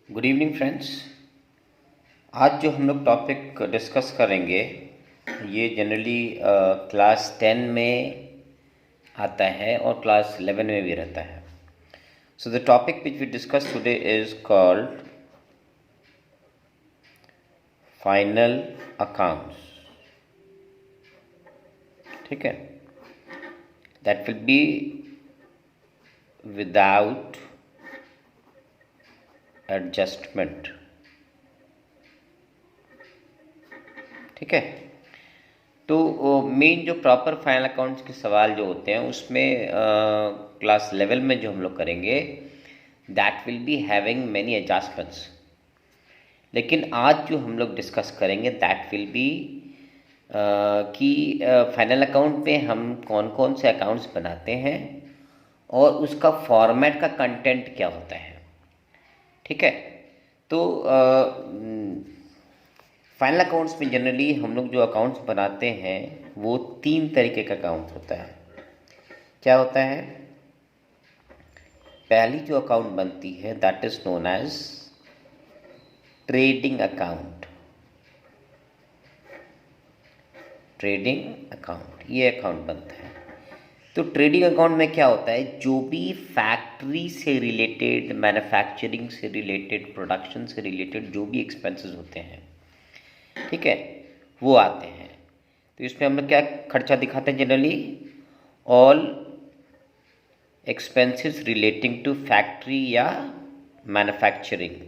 Good evening friends. आज जो हम लोग टॉपिक डिस्कस करेंगे ये जनरली क्लास 10 में आता है और क्लास 11 में भी रहता है। So the topic which we discuss today is called final accounts. ठीक है, that will be without adjustment. ठीक है, तो मेन जो प्रॉपर फाइनल अकाउंट्स के सवाल जो होते हैं उसमें क्लास लेवल में जो हम लोग करेंगे that will be having many adjustments. लेकिन आज जो हम लोग डिस्कस करेंगे दैट विल बी कि फाइनल अकाउंट में हम कौन कौन से अकाउंट्स बनाते हैं और उसका फॉर्मेट का कंटेंट क्या होता है। ठीक है, तो फाइनल अकाउंट्स में जनरली हम लोग जो अकाउंट्स बनाते हैं वो 3 तरीके का अकाउंट होता है। क्या होता है? पहली जो अकाउंट बनती है that is known as trading account. Trading account, ये अकाउंट बनता है। तो ट्रेडिंग अकाउंट में क्या होता है, जो भी फैक्ट्री से रिलेटेड, मैन्युफैक्चरिंग से रिलेटेड, प्रोडक्शन से रिलेटेड जो भी एक्सपेंसेस होते हैं, ठीक है, वो आते हैं। तो इसमें हम लोग क्या खर्चा दिखाते हैं generally, all expenses relating to factory या मैन्युफैक्चरिंग।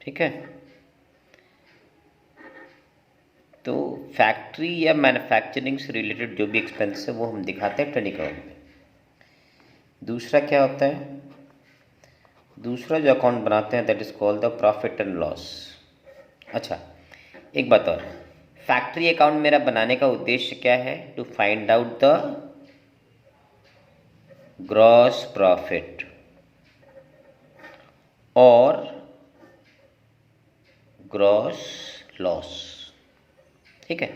ठीक है, तो फैक्ट्री या मैन्युफैक्चरिंग से रिलेटेड जो भी एक्सपेंस है वो हम दिखाते हैं ट्रेडिंग अकाउंट में। दूसरा क्या होता है, दूसरा जो अकाउंट बनाते हैं that is called the profit and loss. अच्छा, एक बात और, फैक्ट्री अकाउंट मेरा बनाने का उद्देश्य क्या है, to find out the gross profit और ग्रॉस लॉस। ठीक है,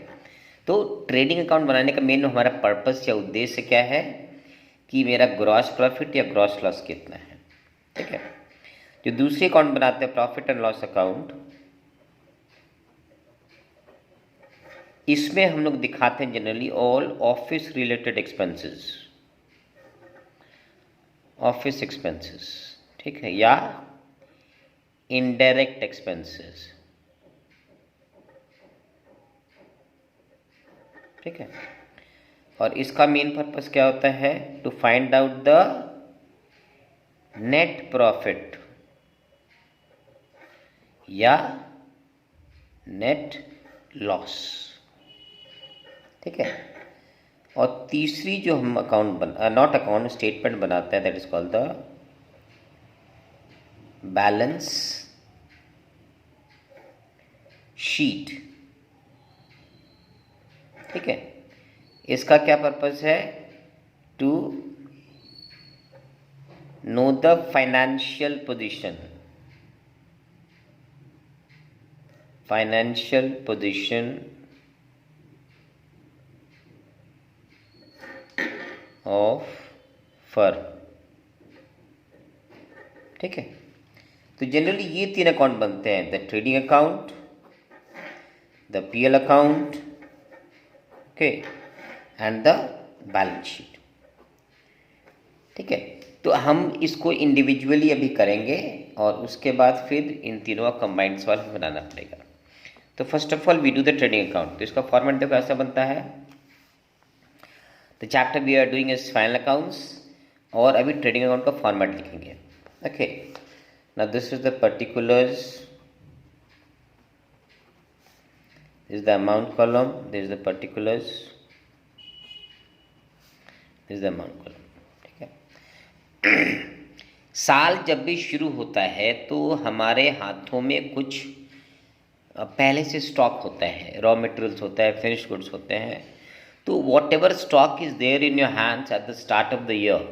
तो ट्रेडिंग अकाउंट बनाने का मेन हमारा पर्पस या उद्देश्य क्या है कि मेरा ग्रॉस प्रॉफिट या ग्रॉस लॉस कितना है। ठीक है, जो दूसरे अकाउंट बनाते हैं प्रॉफिट एंड लॉस अकाउंट, इसमें हम लोग दिखाते हैं generally all office related expenses, office expenses. ठीक है, या इनडायरेक्ट एक्सपेंसेस। ठीक है, और इसका मेन पर्पस क्या होता है, to find out the net profit या नेट लॉस। ठीक है, और तीसरी जो हम नॉट अकाउंट स्टेटमेंट बनाते हैं that is called the balance sheet. ठीक है, इसका क्या पर्पस है, to know the financial position, financial position of firm. ठीक है, तो जनरली ये 3 अकाउंट बनते हैं, the trading account, the P L account, okay, and the balance sheet. ठीक है, तो हम इसको इंडिविजुअली अभी करेंगे और उसके बाद फिर इन तीनों का कंबाइंड सवाल बनाना पड़ेगा। तो first of all we do the trading account. तो इसका फॉर्मेट देखो ऐसा बनता है, the chapter we are doing is final accounts, और अभी ट्रेडिंग अकाउंट का फॉर्मेट लिखेंगे। Okay, now this is the particulars, this is the amount column, this is the particulars, this is the amount column। ठीक है, साल जब भी शुरू होता है तो हमारे हाथों में कुछ पहले से स्टॉक होता है, रॉ मटेरियल्स होता है, फिनिश गुड्स होते हैं। तो whatever stock is there in your hands at the start of the year,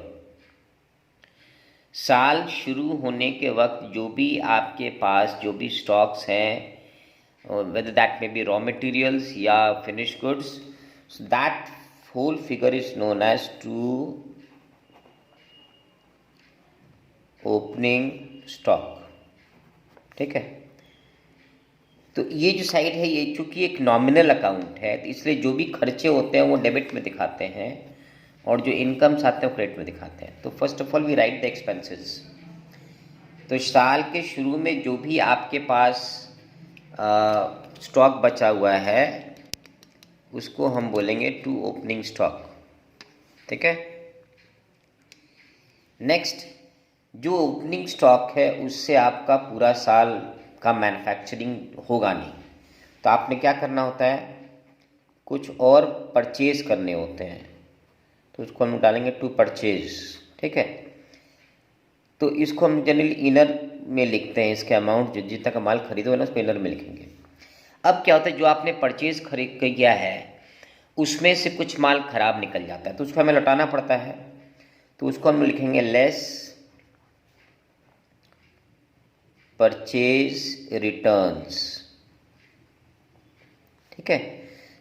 साल शुरू होने के वक्त जो भी आपके पास जो भी स्टॉक्स हैं, whether that may be raw materials या finished goods, so that whole figure is known as to opening stock, ठीक है। तो ये जो साइड है ये चूंकि एक नॉमिनल अकाउंट है, तो इसलिए जो भी खर्चे होते हैं वो डेबिट में दिखाते हैं और जो इनकम्स आते हैं वो क्रेडिट में दिखाते हैं। तो first of all we write the expenses. तो साल के शुरू में जो भी आपके पास स्टॉक बचा हुआ है उसको हम बोलेंगे टू ओपनिंग स्टॉक, ठीक है। नेक्स्ट, जो ओपनिंग स्टॉक है उससे आपका पूरा साल का मैन्युफैक्चरिंग होगा नहीं, तो आपने क्या करना होता है, कुछ और परचेज करने होते हैं, तो उसको हम डालेंगे टू परचेज, ठीक है। तो इसको हम जनरली इनर में लिखते हैं, इसके अमाउंट जो जितना का माल खरीदो ना उसको इनर में लिखेंगे। अब क्या होता है, जो आपने परचेज खरीद किया है उसमें से कुछ माल खराब निकल जाता है तो उसको हमें लौटाना पड़ता है, तो उसको हम लिखेंगे लेस परचेज रिटर्न्स, ठीक है।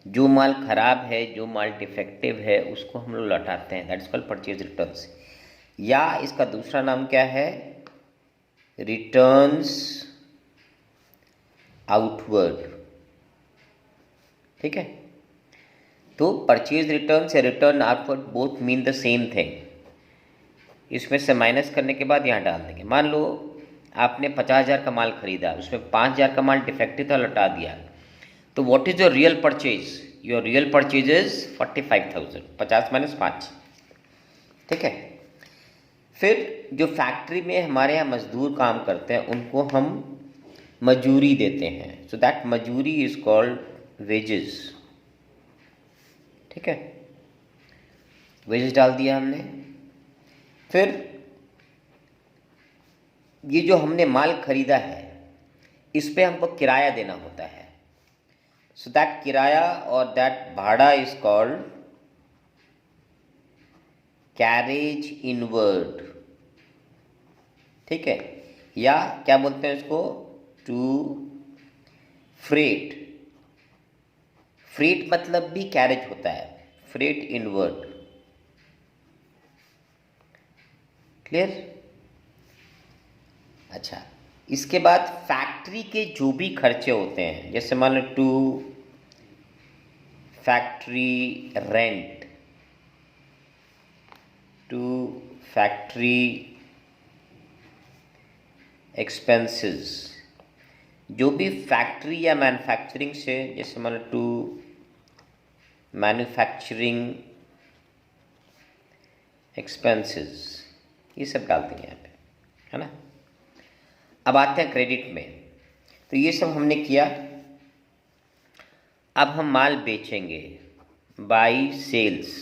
जो माल खराब है, जो माल डिफेक्टिव है उसको हम लोग लौटाते हैं, that is called purchase returns, या इसका दूसरा नाम क्या है, रिटर्न्स आउटवर्ड, ठीक है। तो परचेज रिटर्न्स या return outward both mean the same thing. इसमें से माइनस करने के बाद यहाँ डाल देंगे। मान लो आपने 50,000 का माल खरीदा, उसमें 5,000 का माल डिफेक्टिव था, लौटा दिया, तो what is your real purchase, your real purchase is 45,000, 50 minus 5, ठीक है। फिर जो फैक्ट्री में हमारे यहाँ मजदूर काम करते हैं उनको हम मजूरी देते हैं, सो दैट मजूरी इज कॉल्ड वेजेस, ठीक है। वेजेस डाल दिया हमने। फिर ये जो हमने माल खरीदा है इस पे हमको किराया देना होता है, सो दैट किराया और दैट भाड़ा इज कॉल्ड कैरेज इनवर्ड, ठीक है, या क्या बोलते हैं इसको, टू फ्रेट। फ्रेट मतलब भी कैरेज होता है, फ्रेट इनवर्ड, क्लियर। अच्छा, इसके बाद फैक्ट्री के जो भी खर्चे होते हैं, जैसे मान लो to factory rent, to factory expenses, जो भी फैक्ट्री या मैन्युफैक्चरिंग से, जैसे मान लो टू मैन्युफैक्चरिंग एक्सपेंसेस, ये सब डाल देंगे यहाँ पे, है ना। अब आते हैं क्रेडिट में। तो ये सब हमने किया। अब हम माल बेचेंगे, बाई सेल्स,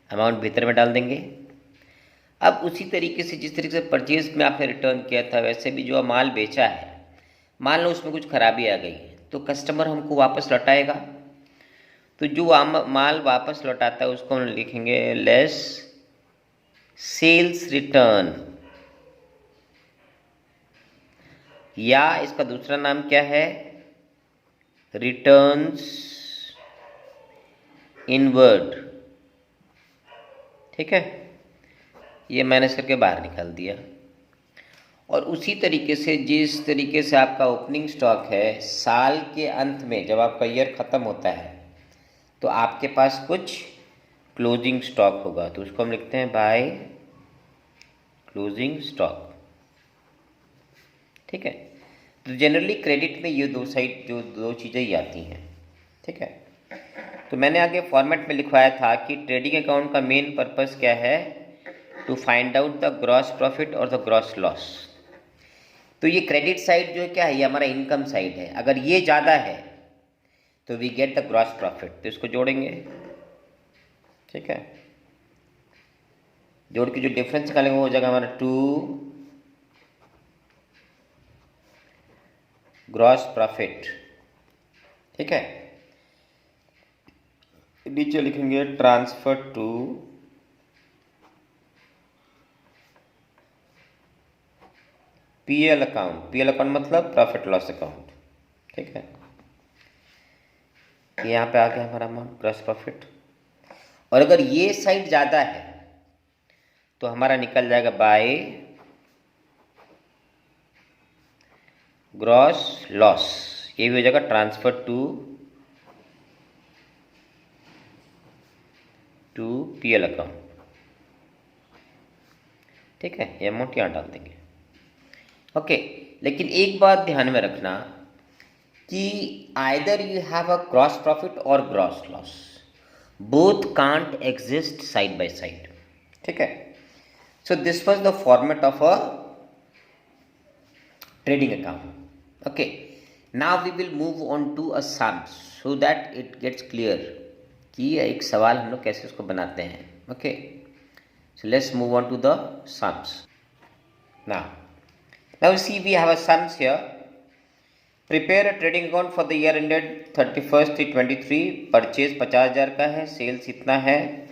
अमाउंट भीतर में डाल देंगे। अब उसी तरीके से जिस तरीके से परचेज में आपने रिटर्न किया था वैसे भी जो माल बेचा है, मान लो उसमें कुछ खराबी आ गई तो कस्टमर हमको वापस लौटाएगा, तो जो माल वापस लौटाता है उसको हम लिखेंगे लेस सेल्स रिटर्न, या इसका दूसरा नाम क्या है, रिटर्न्स इनवर्ड, ठीक है। ये मैनेज करके बाहर निकाल दिया। और उसी तरीके से जिस तरीके से आपका ओपनिंग स्टॉक है, साल के अंत में जब आपका ईयर ख़त्म होता है तो आपके पास कुछ क्लोजिंग स्टॉक होगा, तो उसको हम लिखते हैं बाय क्लोजिंग स्टॉक, ठीक है। तो जनरली क्रेडिट में ये दो चीज़ें ही आती हैं, ठीक है। तो मैंने आगे फॉर्मेट में लिखवाया था कि ट्रेडिंग अकाउंट का मेन पर्पस क्या है, to find out the gross profit और द ग्रॉस लॉस। तो ये क्रेडिट साइड जो है क्या है, ये हमारा इनकम साइड है। अगर ये ज़्यादा है तो we get the gross profit, तो इसको जोड़ेंगे, ठीक है। जोड़ के जो डिफरेंस निकालेंगे वो हो जाएगा हमारा टू ग्रॉस प्रॉफिट, ठीक है। नीचे लिखेंगे transfer to P L account, P L account मतलब प्रॉफिट लॉस अकाउंट, ठीक है। यहाँ पे आ गया हमारा अमाउंट ग्रॉस प्रॉफिट। और अगर ये साइड ज़्यादा है तो हमारा निकल जाएगा बाय ग्रॉस लॉस, ये भी हो जाएगा ट्रांसफर टू पीएल अकाउंट। ठीक है, ये अमाउंट यहाँ डाल देंगे। ओके, लेकिन एक बात ध्यान में रखना कि either you have a gross profit और gross loss, both can't exist side by side. ठीक है, so this was the format of a trading account। Okay, now we will move on to a sums so that it gets clear कि एक सवाल हम लोग कैसे उसको बनाते हैं। Okay, so let's move on to the sums now। Now see, we have a sums here। Prepare a trading account for the year ended 31st 23। Purchase 50,000 का है, सेल्स इतना है,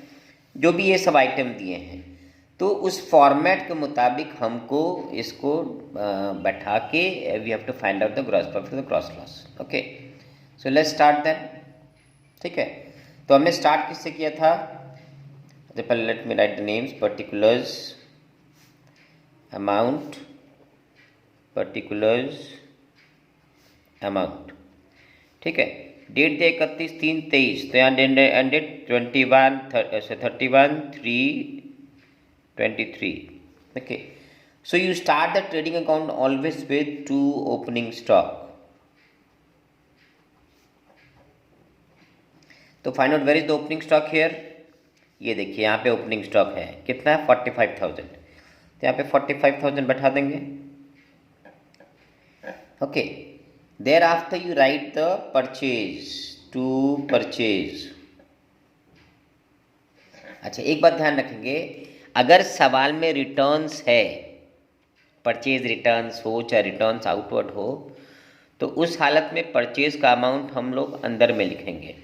जो भी ये सब आइटम दिए हैं, तो उस फॉर्मेट के मुताबिक हमको इसको बैठा के we have to find out the gross profit, the gross loss. Okay, so let's start then. ठीक है, तो हमने स्टार्ट किससे किया था? तो पहले let me right the names. Particulars, amount, particulars, amount. ठीक है, डेट दे 31/3/23, तो यहाँ ended 31/3/23। Okay, so you start the trading account always with 2 opening stock। तो find out where is the opening stock here. ये देखिए यहाँ पे ओपनिंग स्टॉक है, कितना है? 45,000। तो यहाँ पे 45,000 बैठा देंगे। Okay, thereafter you write the purchase, to purchase. अच्छा, एक बात ध्यान रखेंगे, अगर सवाल में रिटर्न्स है, परचेज रिटर्न्स हो चाहे रिटर्न्स आउटवर्ड हो, तो उस हालत में परचेज का अमाउंट हम लोग अंदर में लिखेंगे।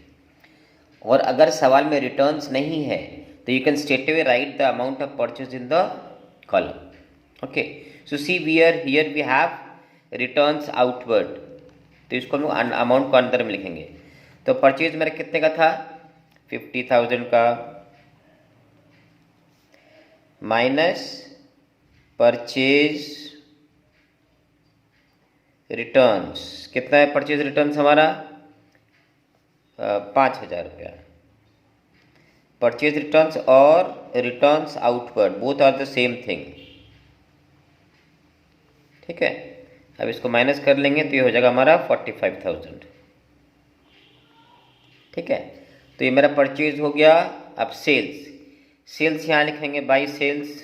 और अगर सवाल में रिटर्न्स नहीं है तो you can straight away write the amount of purchase in the column. Okay, so see here we have returns outward, तो इसको हम लोग अमाउंट को अंदर में लिखेंगे। तो परचेज मेरा कितने का था? 50,000 का, माइनस परचेज रिटर्न्स, कितना है परचेज रिटर्न्स हमारा? 5,000 रुपया। परचेज रिटर्न्स और returns outward both are the same thing. ठीक है, अब इसको माइनस कर लेंगे तो ये हो जाएगा हमारा 45,000। ठीक है, तो ये मेरा परचेज हो गया। अब सेल्स, सेल्स यहाँ लिखेंगे बाई सेल्स।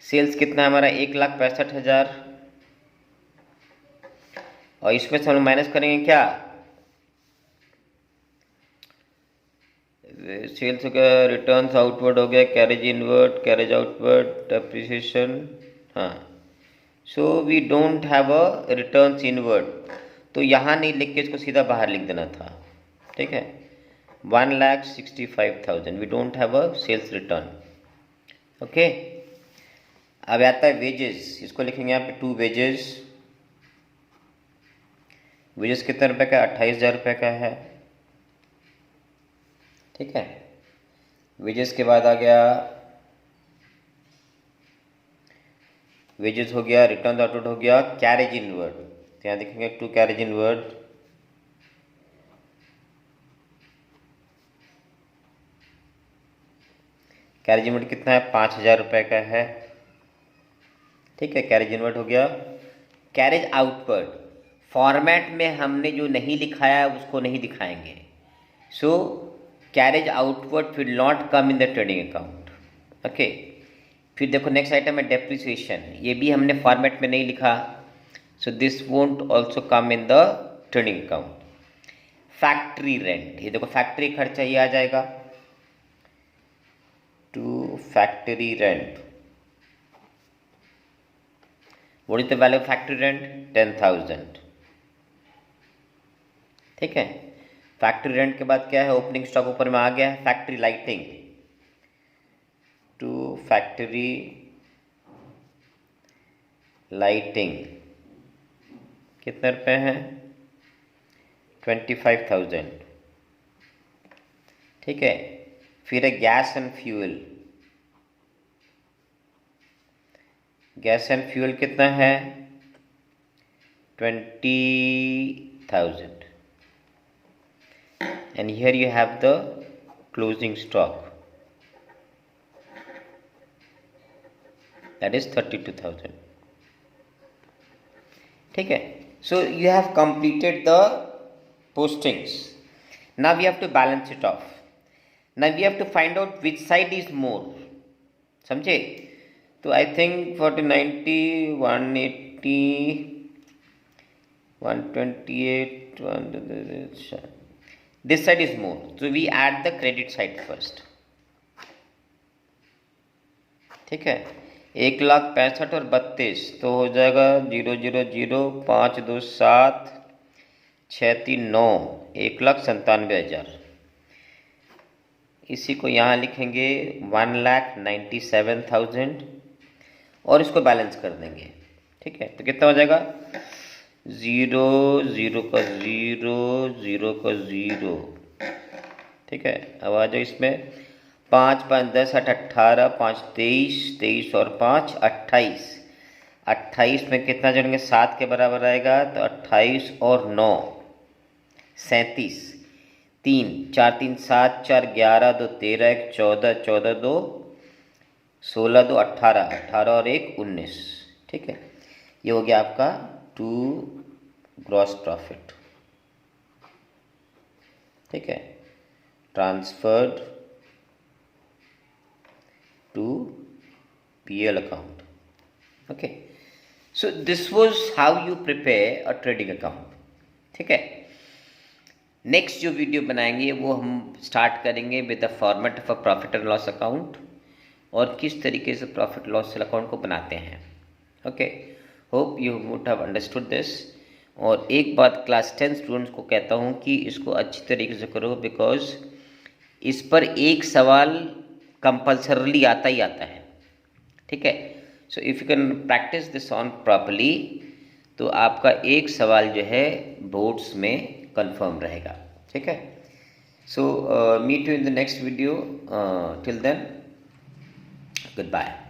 सेल्स कितना है हमारा? 1,65,000। और इसमें से हम लोग माइनस करेंगे क्या? सेल्स हो गया, रिटर्न्स आउटवर्ड हो गया, carriage inward, carriage outward, depreciation. हाँ, so we don't have a returns inward, तो यहाँ नहीं लिख के इसको सीधा बाहर लिख देना था। ठीक है, 1,65,000, we don't have a sales return. Okay, अब आता है वेजेस, इसको लिखेंगे यहाँ पे 2 वेजेस। वेजेस कितने रुपए का? 28,000 रुपये का है। ठीक है, वेजेस के बाद आ गया, वेजेस हो गया, रिटर्न आउटवर्ड हो गया, कैरेज इनवर्ड, तो यहाँ देखेंगे 2 कैरेज इनवर्ड। कैरेज इनवर्ड कितना है? 5,000 रुपये का है। ठीक है, कैरेज इनवर्ड हो गया। कैरेज आउटवर्ड, फॉर्मेट में हमने जो नहीं लिखाया उसको नहीं दिखाएंगे। So carriage outward will not come in the trading account. Okay, फिर देखो नेक्स्ट आइटम है डेप्रिसिएशन, ये भी हमने फॉर्मेट में नहीं लिखा, so this won't also come in the trading account. Factory rent, ये देखो फैक्ट्री खर्चा ये आ जाएगा, to factory rent. What is the value of factory rent? 10,000। ठीक है, फैक्ट्री रेंट के बाद क्या है? ओपनिंग स्टॉक ऊपर में आ गया है। Factory lighting, to factory lighting कितने रुपए हैं? 25,000। ठीक है, फिर है gas and fuel, gas and fuel कितना है 20,000 and here you have the closing stock, that is 32,000. ठीक है, so you have completed the postings. Now we have to balance it off. Now we have to find out which side is more. समझे? तो I think 40, 90, 180, 128, this side is more. So we add the credit side first. ठीक है, 1,65,000 और 32 तो हो जाएगा 000, 5 2 7 6 3 9, 1,97,000। इसी को यहाँ लिखेंगे 1,97,000 और इसको बैलेंस कर देंगे। ठीक है, तो कितना हो जाएगा 0 0 का 0 0 का 0। ठीक है, अब आ जाओ इसमें 5 5 10 8 18 5 23 23 और 5 28। 28 में कितना जोड़ेंगे 7 के बराबर आएगा, तो 28 और 9 37, 3 4 3 7 4 11 2 13 1 14 14 2 16 2 18 18 और 1 19। ठीक है, ये हो गया आपका टू ग्रॉस प्रॉफिट। ठीक है, transferred to PL account. Okay, so this was how you prepare a trading account. ठीक है, नेक्स्ट जो वीडियो बनाएंगे वो हम स्टार्ट करेंगे with the format of a profit and loss account और किस तरीके से प्रॉफिट लॉस अकाउंट को बनाते हैं। Okay, hope you would have understood this. और एक बात क्लास 10 स्टूडेंट्स को कहता हूँ कि इसको अच्छी तरीके से करो, बिकॉज इस पर एक सवाल कंपल्सरली आता ही आता है। ठीक है, so if you can practice this on properly तो आपका एक सवाल जो है बोर्ड्स में कंफर्म रहेगा। ठीक है, so meet you in the next video, till then good bye.